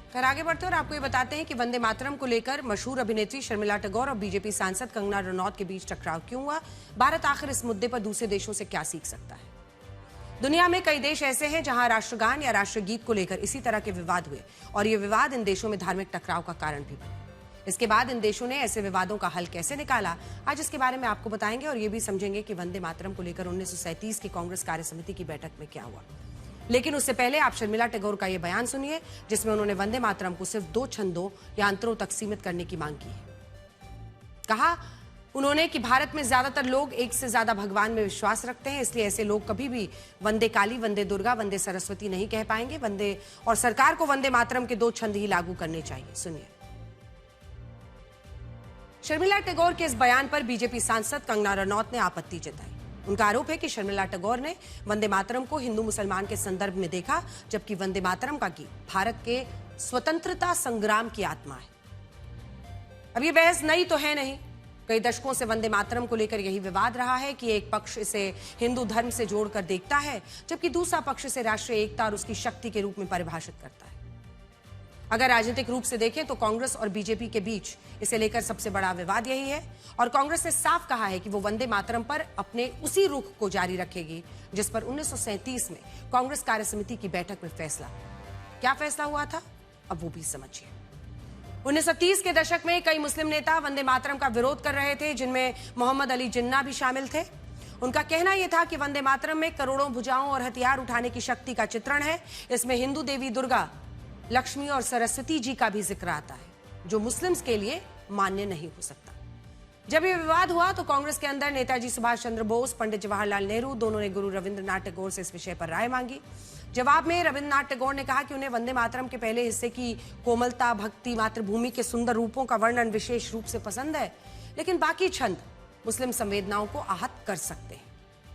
खैर आगे बढ़ते हैं और आपको ये बताते हैं कि वंदे मातरम को लेकर मशहूर अभिनेत्री शर्मिला टैगोर और बीजेपी सांसद कंगना रनौत के बीच टकराव क्यों हुआ। भारत आखिर इस मुद्दे पर दूसरे देशों से क्या सीख सकता है। दुनिया में कई देश ऐसे हैं जहां राष्ट्रगान या राष्ट्रगीत को लेकर इसी तरह के विवाद हुए और ये विवाद इन देशों में धार्मिक टकराव का कारण भी बने। इसके बाद इन देशों ने ऐसे विवादों का हल कैसे निकाला, आज इसके बारे में आपको बताएंगे और ये भी समझेंगे कि वंदे मातरम को लेकर 1937 की कांग्रेस कार्यसमिति की बैठक में क्या हुआ। लेकिन उससे पहले आप शर्मिला टैगोर का यह बयान सुनिए जिसमें उन्होंने वंदे मातरम को सिर्फ 2 छंदों या अंतरों तक सीमित करने की मांग की है। कहा उन्होंने कि भारत में ज्यादातर लोग एक से ज्यादा भगवान में विश्वास रखते हैं, इसलिए ऐसे लोग कभी भी वंदे काली, वंदे दुर्गा, वंदे सरस्वती नहीं कह पाएंगे। वंदे और सरकार को वंदे मातरम के 2 छंद ही लागू करने चाहिए। सुनिए। शर्मिला टैगोर के इस बयान पर बीजेपी सांसद कंगना रनौत ने आपत्ति जताई। उनका आरोप है कि शर्मिला टैगोर ने वंदे मातरम को हिंदू मुसलमान के संदर्भ में देखा, जबकि वंदे मातरम का गीत भारत के स्वतंत्रता संग्राम की आत्मा है। अब ये बहस नई तो है नहीं, कई दशकों से वंदे मातरम को लेकर यही विवाद रहा है कि एक पक्ष इसे हिंदू धर्म से जोड़कर देखता है, जबकि दूसरा पक्ष इसे राष्ट्रीय एकता और उसकी शक्ति के रूप में परिभाषित करता है। अगर राजनीतिक रूप से देखें तो कांग्रेस और बीजेपी के बीच इसे लेकर सबसे बड़ा विवाद यही है और कांग्रेस ने साफ कहा है कि वो वंदे मातरम पर अपने उसी रुख को जारी रखेगी जिस पर 1937 में कांग्रेस कार्यसमिति की बैठक में फैसला। क्या फैसला हुआ था, अब वो भी समझिए। 1930 के दशक में कई मुस्लिम नेता वंदे मातरम का विरोध कर रहे थे, जिनमें मोहम्मद अली जिन्ना भी शामिल थे। उनका कहना यह था कि वंदे मातरम में करोड़ों भुजाओं और हथियार उठाने की शक्ति का चित्रण है। इसमें हिंदू देवी दुर्गा, लक्ष्मी और सरस्वती जी का भी जिक्र आता है, जो मुस्लिम्स के लिए मान्य नहीं हो सकता। जब यह विवाद हुआ तो कांग्रेस के अंदर नेताजी सुभाष चंद्र बोस, पंडित जवाहरलाल नेहरू दोनों ने गुरु रविंद्रनाथ टैगोर से इस विषय पर राय मांगी। जवाब में रविंद्रनाथ टैगोर ने कहा कि उन्हें वंदे मातरम के पहले हिस्से की कोमलता, भक्ति, मातृभूमि के सुंदर रूपों का वर्णन विशेष रूप से पसंद है, लेकिन बाकी छंद मुस्लिम संवेदनाओं को आहत कर सकते हैं।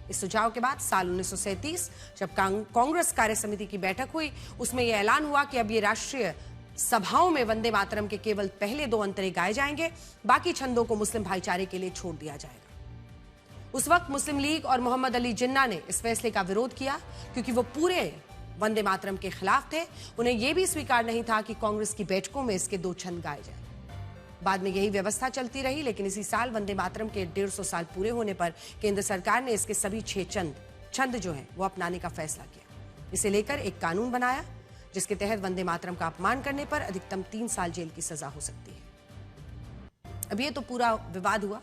इस सुझाव के बाद साल 1937 जब कांग्रेस कार्यसमिति की बैठक हुई, उसमें यह ऐलान हुआ कि अब ये राष्ट्रीय सभाओं में वंदे मातरम के केवल पहले 2 अंतरे गाए जाएंगे, बाकी छंदों को मुस्लिम भाईचारे के लिए छोड़ दिया जाएगा। उस वक्त मुस्लिम लीग और मोहम्मद अली जिन्ना ने इस फैसले का विरोध किया क्योंकि वो पूरे वंदे मातरम के खिलाफ थे। उन्हें यह भी स्वीकार नहीं था कि कांग्रेस की बैठकों में इसके 2 छंद गाए जाए। बाद में यही व्यवस्था चलती रही, लेकिन इसी साल वंदे मातरम के 150 साल पूरे होने पर केंद्र सरकार ने इसके सभी 6 छंद जो हैं वो अपनाने का फैसला किया। इसे लेकर एक कानून बनाया जिसके तहत वंदे मातरम का अपमान करने पर अधिकतम 3 साल जेल की सजा हो सकती है। अब ये तो पूरा विवाद हुआ,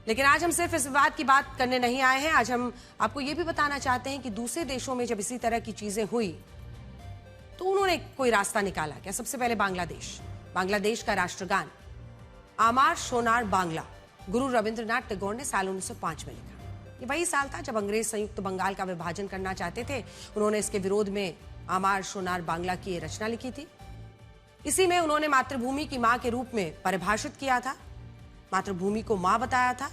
लेकिन आज हम सिर्फ इस विवाद की बात करने नहीं आए हैं। आज हम आपको ये भी बताना चाहते हैं कि दूसरे देशों में जब इसी तरह की चीजें हुई तो उन्होंने कोई रास्ता निकाला क्या। सबसे पहले बांग्लादेश का राष्ट्रगान आमार सोनार बांग्ला गुरु रविंद्रनाथ टैगोर ने साल 1905 में लिखा। ये वही साल था जब अंग्रेज संयुक्त बंगाल का विभाजन करना चाहते थे। उन्होंने इसके विरोध में आमार सोनार बांग्ला की ये रचना लिखी थी। इसी में उन्होंने मातृभूमि की मां के रूप में परिभाषित किया था, मातृभूमि को मां बताया था,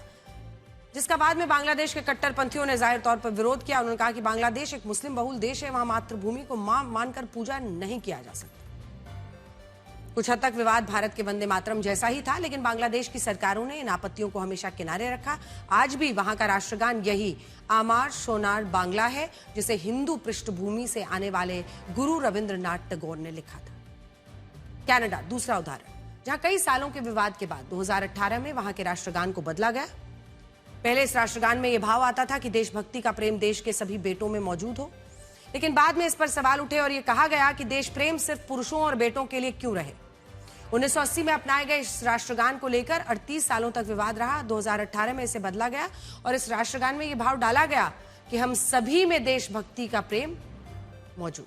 जिसका बाद में बांग्लादेश के कट्टरपंथियों ने जाहिर तौर पर विरोध किया। उन्होंने कहा कि बांग्लादेश एक मुस्लिम बहुल देश है, वहां मातृभूमि को मां मानकर पूजा नहीं किया जा सकता। कुछ हद तक विवाद भारत के वंदे मातरम जैसा ही था, लेकिन बांग्लादेश की सरकारों ने इन आपत्तियों को हमेशा किनारे रखा। आज भी वहां का राष्ट्रगान यही आमार सोनार बांग्ला है, जिसे हिंदू पृष्ठभूमि से आने वाले गुरु रविंद्रनाथ टैगोर ने लिखा था। कनाडा दूसरा उदाहरण, जहां कई सालों के विवाद के बाद 2018 में वहां के राष्ट्रगान को बदला गया। पहले इस राष्ट्रगान में यह भाव आता था कि देशभक्ति का प्रेम देश के सभी बेटों में मौजूद हो, लेकिन बाद में इस पर सवाल उठे और यह कहा गया कि देश प्रेम सिर्फ पुरुषों और बेटों के लिए क्यों रहे। 1980 में अपनाए गए इस राष्ट्रगान को लेकर 38 सालों तक विवाद रहा। 2018 में इसे बदला गया और इस राष्ट्रगान में यह भाव डाला गया कि हम सभी में देशभक्ति का प्रेम मौजूद।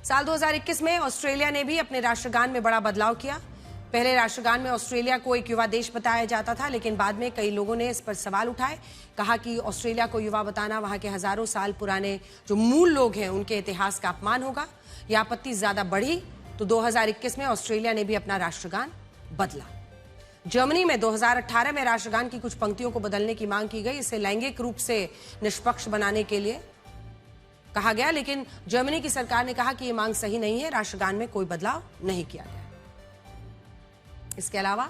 साल 2021 में ऑस्ट्रेलिया ने भी अपने राष्ट्रगान में बड़ा बदलाव किया। पहले राष्ट्रगान में ऑस्ट्रेलिया को एक युवा देश बताया जाता था, लेकिन बाद में कई लोगों ने इस पर सवाल उठाए, कहा कि ऑस्ट्रेलिया को युवा बताना वहां के हजारों साल पुराने जो मूल लोग हैं उनके इतिहास का अपमान होगा। यह आपत्ति ज्यादा बढ़ी तो 2021 में ऑस्ट्रेलिया ने भी अपना राष्ट्रगान बदला। जर्मनी में 2018 में राष्ट्रगान की कुछ पंक्तियों को बदलने की मांग की गई। इसे लैंगिक रूप से निष्पक्ष बनाने के लिए कहा गया, लेकिन जर्मनी की सरकार ने कहा कि यह मांग सही नहीं है, राष्ट्रगान में कोई बदलाव नहीं किया गया। इसके अलावा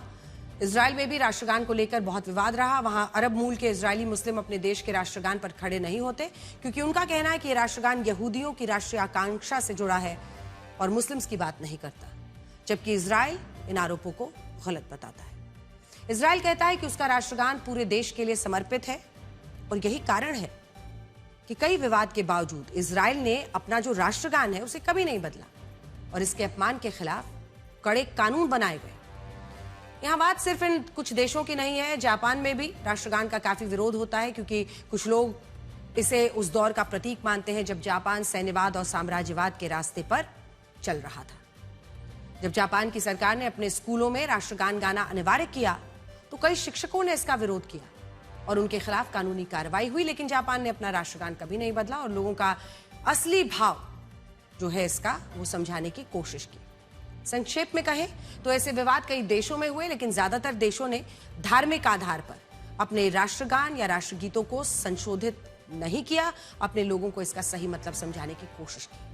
इजराइल में भी राष्ट्रगान को लेकर बहुत विवाद रहा। वहां अरब मूल के इजरायली मुस्लिम अपने देश के राष्ट्रगान पर खड़े नहीं होते, क्योंकि उनका कहना है कि यह राष्ट्रगान यहूदियों की राष्ट्रीय आकांक्षा से जुड़ा है। और मुस्लिम्स की बात नहीं करता, जबकि इजराइल इन आरोपों को गलत बताता है। इजराइल कहता है कि उसका राष्ट्रगान पूरे देश के लिए समर्पित है और यही कारण है कि कई विवाद के बावजूद इजराइल ने अपना जो राष्ट्रगान है उसे कभी नहीं बदला और इसके अपमान के खिलाफ कड़े कानून बनाए गए। यहां बात सिर्फ इन कुछ देशों की नहीं है, जापान में भी राष्ट्रगान का काफी विरोध होता है क्योंकि कुछ लोग इसे उस दौर का प्रतीक मानते हैं जब जापान सैन्यवाद और साम्राज्यवाद के रास्ते पर चल रहा था। जब जापान की सरकार ने अपने स्कूलों में राष्ट्रगान गाना अनिवार्य किया तो कई शिक्षकों ने इसका विरोध किया और उनके खिलाफ कानूनी कार्रवाई हुई, लेकिन जापान ने अपना राष्ट्रगान कभी नहीं बदला और लोगों का असली भाव जो है इसका वो समझाने की कोशिश की। संक्षेप में कहें तो ऐसे विवाद कई देशों में हुए, लेकिन ज्यादातर देशों ने धार्मिक आधार पर अपने राष्ट्रगान या राष्ट्रगीतों को संशोधित नहीं किया, अपने लोगों को इसका सही मतलब समझाने की कोशिश की।